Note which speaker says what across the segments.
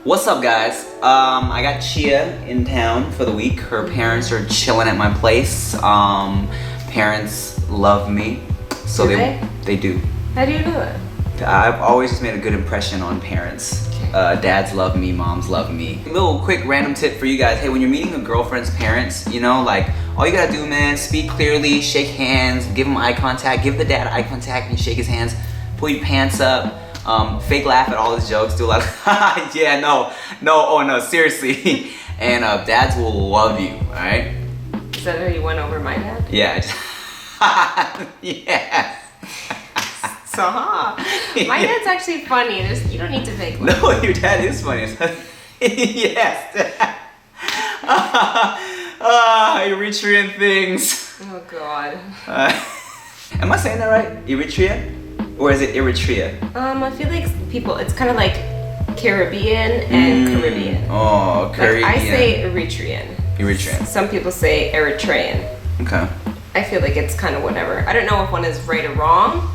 Speaker 1: What's up, guys? I got Chia in town for the week. Her parents are chilling at my place. Parents love me, so they do.
Speaker 2: How do you know it?
Speaker 1: I've always just made a good impression on parents. Dads love me, moms love me. Little quick random tip for you guys. Hey, when you're meeting a girlfriend's parents, you know, like, all you gotta do, man, speak clearly, shake hands, give them eye contact, give the dad eye contact and shake his hands, pull your pants up, fake laugh at all his jokes, do a lot of, yeah, no, seriously. And dads will love you, alright?
Speaker 2: Is that how you went over my dad?
Speaker 1: Yeah. Yes.
Speaker 2: So, my dad's actually funny. You don't need to fake laugh.
Speaker 1: No, your dad is funny. Yes. Eritrean things.
Speaker 2: Oh God.
Speaker 1: Am I saying that right? Eritrea? Or is it Eritrea?
Speaker 2: I feel like it's kind of like Caribbean and Caribbean.
Speaker 1: Oh, Caribbean.
Speaker 2: Like I say Eritrean.
Speaker 1: Eritrean.
Speaker 2: Some people say Eritrean.
Speaker 1: Okay.
Speaker 2: I feel like it's kind of whatever. I don't know if one is right or wrong.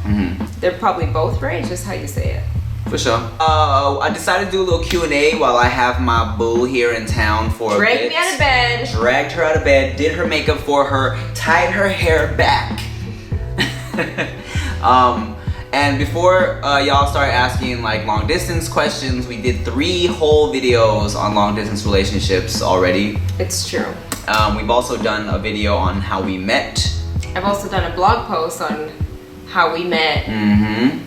Speaker 2: They're probably both right, just how you say it.
Speaker 1: For sure. I decided to do a little Q&A while I have my boo here in town for a bit.
Speaker 2: Dragged me out of bed.
Speaker 1: Dragged her out of bed, did her makeup for her, tied her hair back. And before y'all start asking like long distance questions, we did 3 whole videos on long distance relationships already.
Speaker 2: It's true.
Speaker 1: We've also done a video on how we met.
Speaker 2: I've also done a blog post on how we met.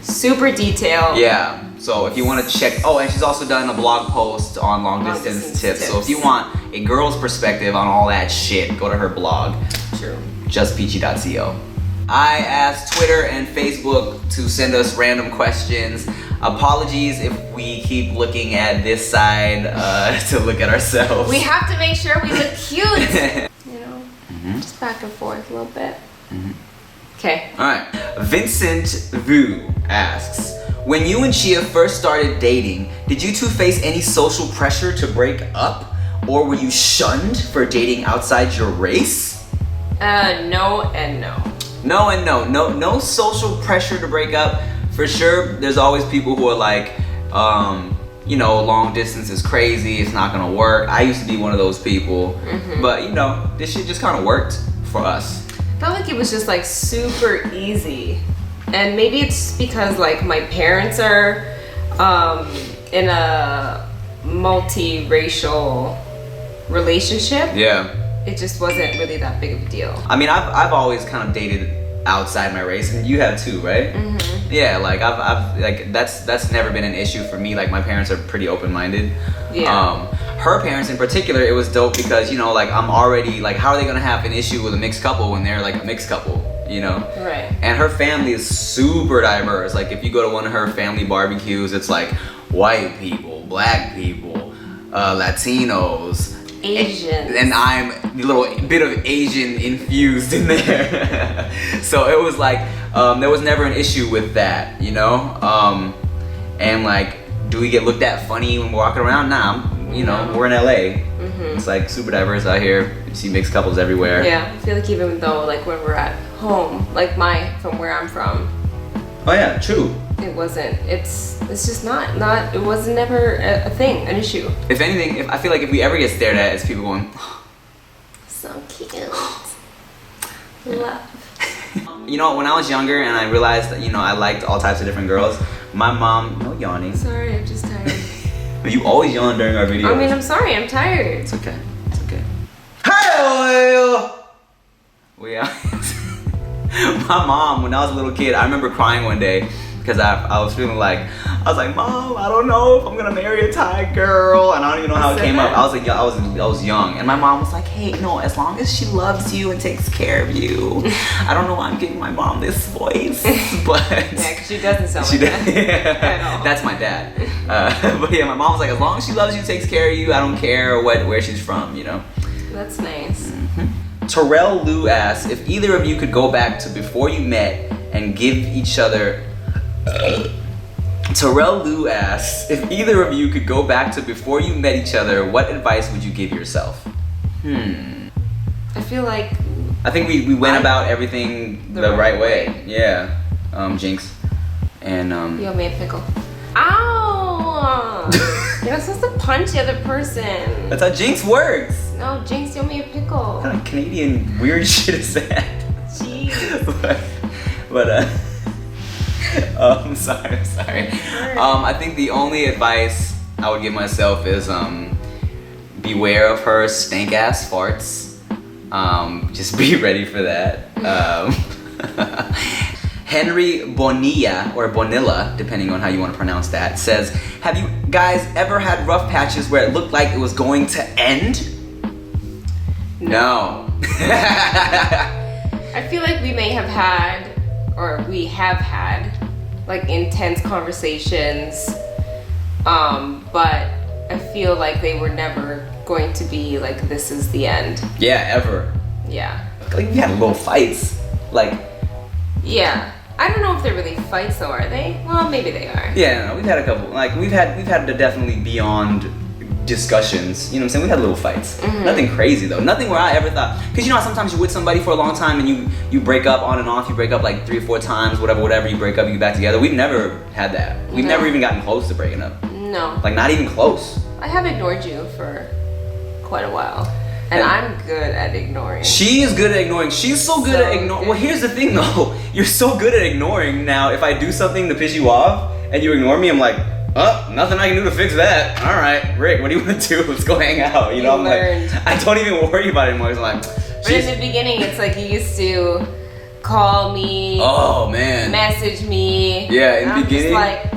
Speaker 2: Super detailed.
Speaker 1: Yeah. So if you want to check, and she's also done a blog post on long distance tips. So if you want a girl's perspective on all that shit, go to her blog.
Speaker 2: True.
Speaker 1: Justpeachy.co. I asked Twitter and Facebook to send us random questions. Apologies if we keep looking at this side to look at ourselves.
Speaker 2: We have to make sure we look cute. You know, just back and forth a little bit. Okay.
Speaker 1: All right. Vincent Vu asks, when you and Chia first started dating, did you two face any social pressure to break up? Or were you shunned for dating outside your race?
Speaker 2: No and no.
Speaker 1: No and no. No social pressure to break up. For sure, there's always people who are like, you know, long distance is crazy, it's not gonna work. I used to be one of those people. But, you know, this shit just kind of worked for us.
Speaker 2: I felt like it was just like super easy. And maybe it's because like my parents are in a multiracial relationship.
Speaker 1: Yeah.
Speaker 2: It just wasn't really that big of a deal.
Speaker 1: I mean, I've always kind of dated outside my race, and you have too, right? Yeah, like I've like that's never been an issue for me. Like my parents are pretty open-minded.
Speaker 2: Yeah.
Speaker 1: Her parents in particular, it was dope because, you know, like I'm already like, how are they gonna have an issue with a mixed couple when they're like a mixed couple, you know?
Speaker 2: Right.
Speaker 1: And her family is super diverse. Like if you go to one of her family barbecues, it's like white people, black people, Latinos,
Speaker 2: Asians.
Speaker 1: and I'm a little bit of Asian infused in there. So it was like, there was never an issue with that, you know? And like, do we get looked at funny when we're walking around? Nah, you know, we're in LA. It's like super diverse out here. You see mixed couples everywhere.
Speaker 2: Yeah, I feel like even though like when we're at home, like from where I'm from.
Speaker 1: Oh yeah, true.
Speaker 2: It wasn't, it's just not, it was never a thing, an issue.
Speaker 1: If anything, I feel like if we ever get stared at, it's people going,
Speaker 2: So cute. Love.
Speaker 1: You know, when I was younger and I realized that, you know, I liked all types of different girls, my mom, no yawning.
Speaker 2: Sorry, I'm just tired.
Speaker 1: But you always yawn during our videos.
Speaker 2: I mean, I'm sorry, I'm tired.
Speaker 1: It's okay. It's okay. Hi. My mom, when I was a little kid, I remember crying one day because I was feeling like, I was like, Mom, I don't know if I'm gonna marry a Thai girl, and I don't even know how it came up. I was like, I was young, and my mom was like, hey, no, as long as she loves you and takes care of you. I don't know why I'm giving my mom this voice, but
Speaker 2: yeah, because she doesn't sound like that.
Speaker 1: That's my dad. But yeah, my mom was like, as long as she loves you, takes care of you, I don't care where she's from, you know.
Speaker 2: That's nice.
Speaker 1: Terrell Lou asks, if either of you could go back to before you met and give each other... Terrell Lou asks, if either of you could go back to before you met each other, what advice would you give yourself?
Speaker 2: I feel like...
Speaker 1: I think we went about everything the right way. Yeah. Jinx. And
Speaker 2: You owe me a pickle. Ow! You're not supposed to punch the other person.
Speaker 1: That's how Jinx works.
Speaker 2: No, Jinx, you owe me a pickle.
Speaker 1: What kind of Canadian weird shit is that?
Speaker 2: Jeez.
Speaker 1: I'm sorry. I think the only advice I would give myself is beware of her stank ass farts. Just be ready for that. Henry Bonilla, or Bonilla, depending on how you want to pronounce that, says, have you guys ever had rough patches where it looked like it was going to end? No.
Speaker 2: I feel like we may have had, or we have had, like intense conversations, but I feel like they were never going to be like, this is the end.
Speaker 1: Yeah, ever.
Speaker 2: Yeah.
Speaker 1: Like, we had little fights. Like,
Speaker 2: yeah. I don't know if they're really fights though, are they? Well, maybe they are.
Speaker 1: yeah, no, we've had a couple. Like, we've had the definitely beyond discussions. You know what I'm saying? We had little fights. Nothing crazy though. Nothing where I ever thought. Because you know how sometimes you're with somebody for a long time and you break up on and off. You break up like 3 or 4 times, whatever. You break up, you get back together. We've never had that. We've never even gotten close to breaking up.
Speaker 2: No.
Speaker 1: Like, not even close.
Speaker 2: I have ignored you for quite a while. And I'm good at ignoring.
Speaker 1: She is good at ignoring. She's so good at ignoring. Well, here's the thing though. You're so good at ignoring now. If I do something to piss you off and you ignore me, I'm like, oh, nothing I can do to fix that. All right, Rick, what do you want to do? Let's go hang out. You know, I'm like, I don't even worry about it anymore. It's like,
Speaker 2: but in the beginning, it's like you used to call me.
Speaker 1: Oh man.
Speaker 2: Message me.
Speaker 1: Yeah, in the beginning.
Speaker 2: Just like,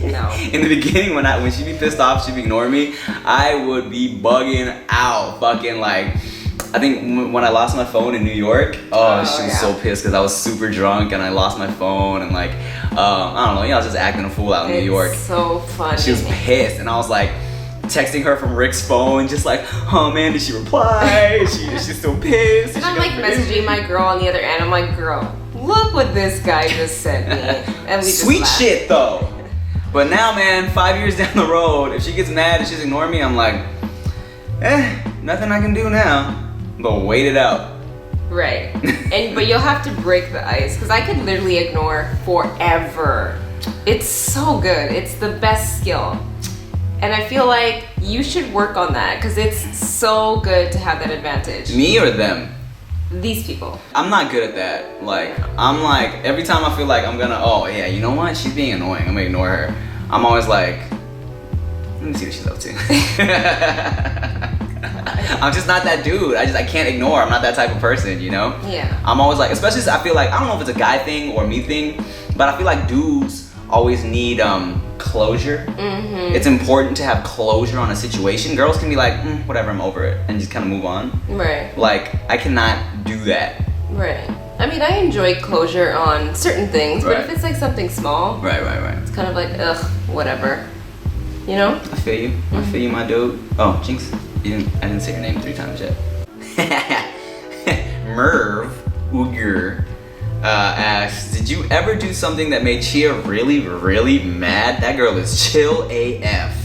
Speaker 2: no.
Speaker 1: In the beginning, when she'd be pissed off, she'd ignore me, I would be bugging out. Fucking like, I think when I lost my phone in New York, she was so pissed because I was super drunk and I lost my phone and like, I don't know, I was just acting a fool out in New York.
Speaker 2: So funny.
Speaker 1: She was pissed and I was like, texting her from Rick's phone, just like, oh man, did she reply? She's still pissed.
Speaker 2: And I'm like messaging my girl on the other end. I'm like, girl, look what this guy just sent me. And we just
Speaker 1: sweet
Speaker 2: laughed.
Speaker 1: shit though. But now, man, 5 years down the road, if she gets mad and she's ignoring me, I'm like, nothing I can do now. But wait it out.
Speaker 2: Right. But you'll have to break the ice because I could literally ignore forever. It's so good. It's the best skill. And I feel like you should work on that because it's so good to have that advantage.
Speaker 1: Me or them?
Speaker 2: These people.
Speaker 1: I'm not good at that. Like, I'm like, every time I feel like I'm gonna, oh yeah, you know what? She's being annoying. I'm gonna ignore her. I'm always like, let me see what she's up to. I'm just not that dude. I can't ignore. I'm not that type of person, you know?
Speaker 2: Yeah.
Speaker 1: I'm always like, especially I feel like, I don't know if it's a guy thing or me thing, but I feel like dudes always need closure. It's important to have closure on a situation. Girls can be like, whatever, I'm over it, and just kind of move on.
Speaker 2: Right.
Speaker 1: Like, I cannot do that.
Speaker 2: Right. I mean, I enjoy closure on certain things, but if it's like something small,
Speaker 1: Right.
Speaker 2: it's kind of like, ugh, whatever. You know?
Speaker 1: I feel you. I feel you, my dude. Oh, Jinx, I didn't say your name 3 times yet. Merv Uger asks, did you ever do something that made Chia really, really mad? That girl is chill AF.